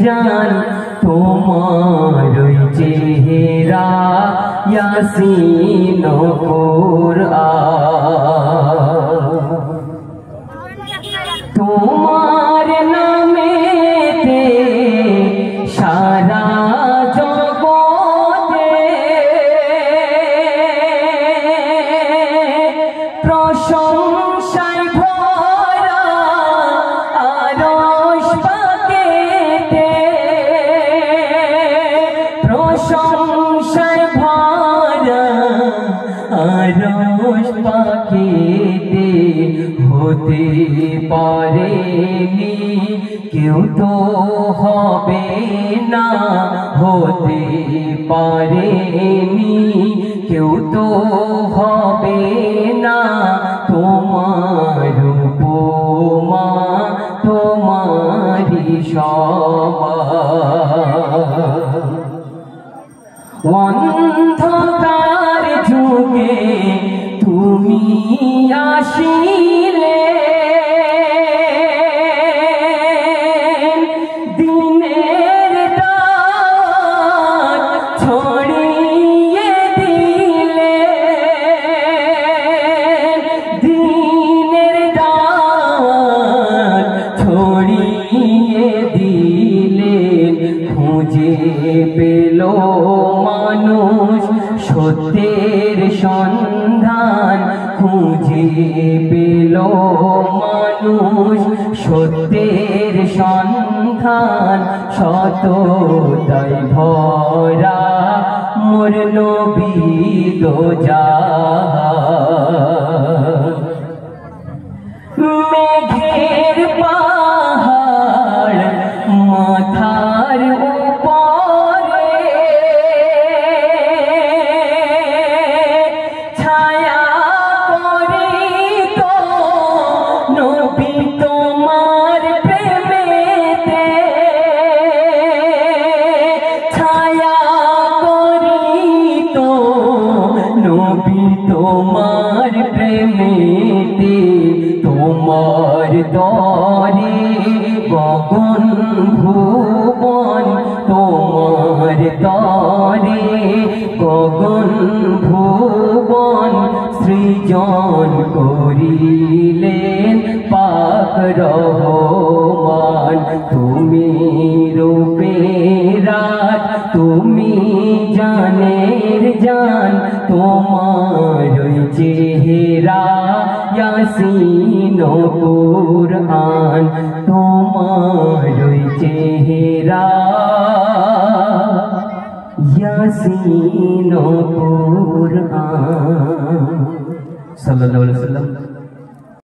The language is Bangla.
জান তোমার চেহারা ইয়াসিন ও কুরআন তোমার নামেতে সারা জগতে প্রশংসায় ভরা আরশ পাকেতে প্রশংসায় ভরা আরশ পাকেতে হতে পারেনি কেউ তো হবে না হতে পারেনি কেউ তো হবে না তোমার উপমা তোমারি সমান অন্ধকার যুগে তুমি আসিলে দিনের দাওয়াত ছড়িয়ে দিলে দিনের দাওয়াত ছড়িয়ে দিলে খুঁজে পেল মানুষ সত্যের সন্ধান খুঁজে পেল মানুষ সত্যের সন্ধান সততায় ভরা মোর নবী দো জাহান মেঘের পাহাড় মাথার উপরে ছায়া করিত নবী তোমার প্রেমেতে ছায়া করিত নবী তোমার প্রেমেতে তোমার দরে গগন ভুবন তোমার দরে গগন ভুবন সৃজন করিলেন পাক রহমান তুমি রূপে রাত তুমি জানের জান তোমার চেহারা ইয়াসিন ও কুরআন তোমার চেহারা ইয়াসিন ও কুরআন সাল্লাল্লাহু আলাইহি ওয়াসাল্লাম।